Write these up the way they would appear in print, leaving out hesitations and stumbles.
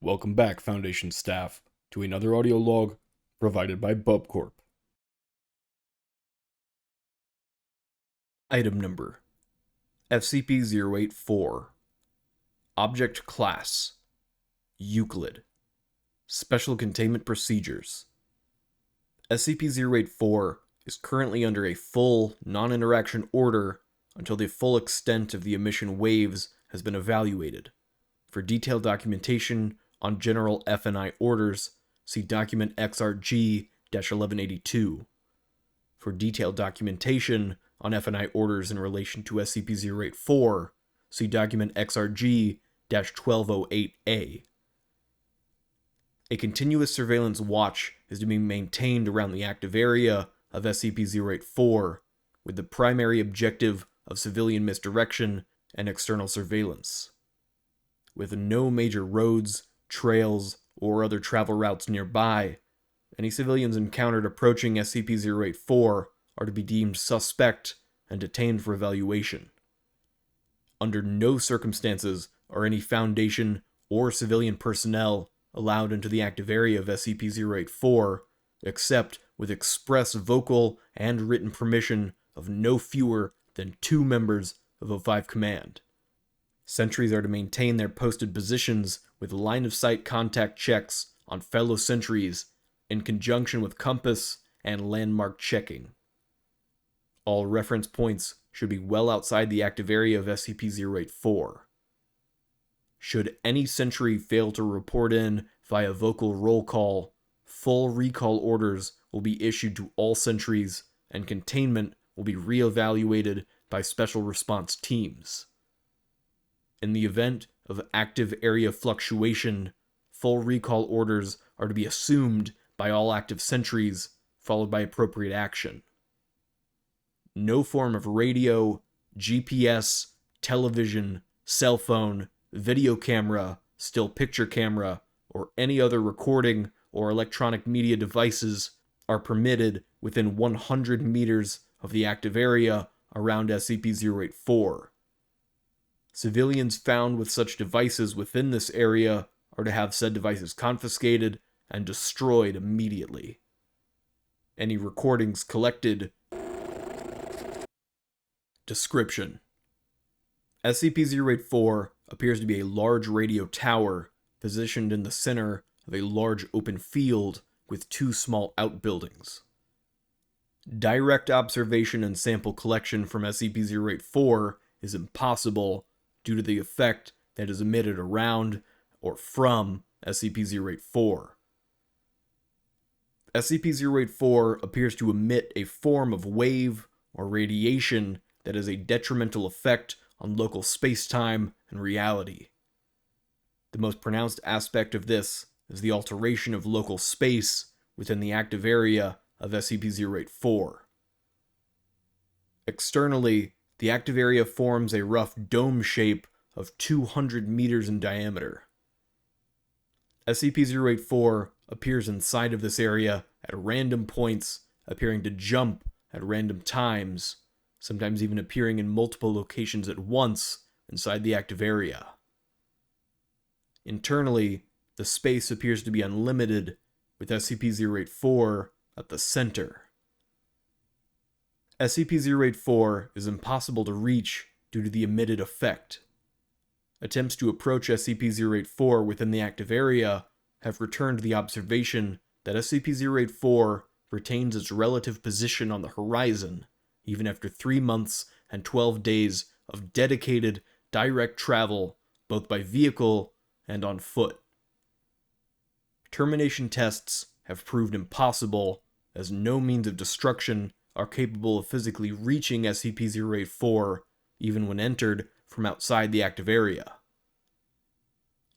Welcome back, Foundation staff, to another audio log provided by BubCorp. Item Number SCP-084 Object Class Euclid Special Containment Procedures. SCP-084 is currently under a full non-interaction order until the full extent of the emission waves has been evaluated. For detailed documentation on general FNI orders, see Document XRG-1182. For detailed documentation on FNI orders in relation to SCP-084, see Document XRG-1208A. A continuous surveillance watch is to be maintained around the active area of SCP-084, with the primary objective of civilian misdirection and external surveillance. With no major roads, trails, or other travel routes nearby, any civilians encountered approaching SCP-084 are to be deemed suspect and detained for evaluation. Under no circumstances are any Foundation or civilian personnel allowed into the active area of SCP-084, except with express vocal and written permission of no fewer than 2 members of O5 Command. Sentries are to maintain their posted positions with line-of-sight contact checks on fellow sentries in conjunction with compass and landmark checking. All reference points should be well outside the active area of SCP-084. Should any sentry fail to report in via vocal roll call, full recall orders will be issued to all sentries, and containment will be re-evaluated by special response teams. In the event of active area fluctuation, full recall orders are to be assumed by all active sentries, followed by appropriate action. No form of radio, GPS, television, cell phone, video camera, still picture camera, or any other recording or electronic media devices are permitted within 100 meters of the active area around SCP-084. Civilians found with such devices within this area are to have said devices confiscated and destroyed immediately. Any recordings collected. Description: SCP-084 appears to be a large radio tower positioned in the center of a large open field with 2 small outbuildings. Direct observation and sample collection from SCP-084 is impossible due to the effect that is emitted around or from SCP-084. SCP-084 appears to emit a form of wave or radiation that has a detrimental effect on local space-time and reality. The most pronounced aspect of this is the alteration of local space within the active area of SCP-084. Externally, the active area forms a rough dome shape of 200 meters in diameter. SCP-084 appears inside of this area at random points, appearing to jump at random times, sometimes even appearing in multiple locations at once inside the active area. Internally, the space appears to be unlimited, with SCP-084 at the center. SCP-084 is impossible to reach due to the emitted effect. Attempts to approach SCP-084 within the active area have returned the observation that SCP-084 retains its relative position on the horizon, even after 3 months and 12 days of dedicated, direct travel, both by vehicle and on foot. Termination tests have proved impossible, as no means of destruction are capable of physically reaching SCP-084, even when entered from outside the active area.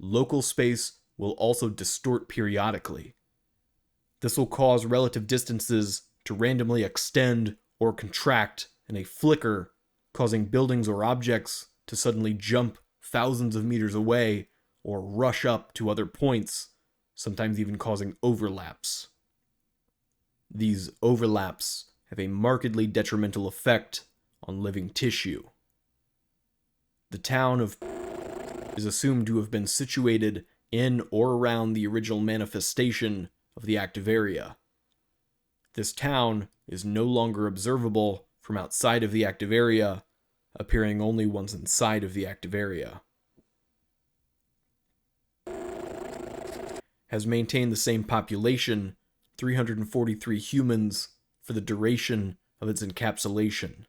Local space will also distort periodically. This will cause relative distances to randomly extend or contract in a flicker, causing buildings or objects to suddenly jump thousands of meters away or rush up to other points, sometimes even causing overlaps. These overlaps have a markedly detrimental effect on living tissue. The town of is assumed to have been situated in or around the original manifestation of the active area. This town is no longer observable from outside of the active area, appearing only once inside of the active area. Has maintained the same population, 343 humans, for the duration of its encapsulation.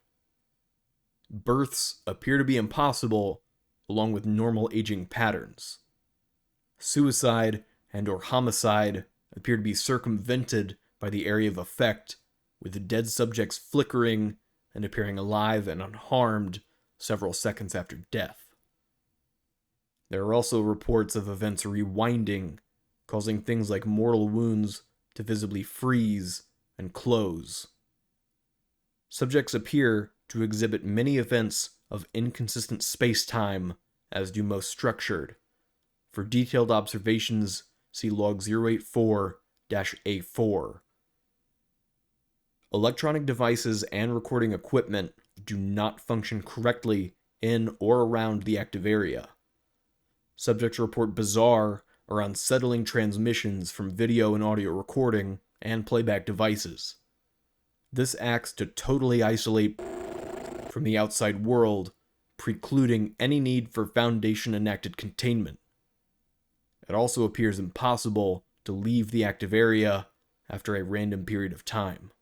Births appear to be impossible, along with normal aging patterns. Suicide and/or homicide appear to be circumvented by the area of effect, with the dead subjects flickering and appearing alive and unharmed several seconds after death. There are also reports of events rewinding, causing things like mortal wounds to visibly freeze and close. Subjects appear to exhibit many events of inconsistent space-time, as do most structured. For detailed observations, see log 084-A4. Electronic devices and recording equipment do not function correctly in or around the active area. Subjects report bizarre or unsettling transmissions from video and audio recording and playback devices. This acts to totally isolate from the outside world, precluding any need for Foundation-enacted containment. It also appears impossible to leave the active area after a random period of time.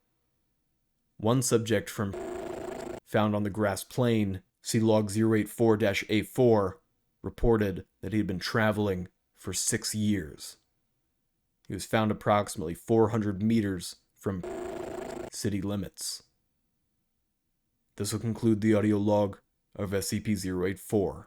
One subject found on the grass plain, see log 084-A4, reported that he had been traveling for 6 years. He was found approximately 400 meters from city limits. This will conclude the audio log of SCP-084.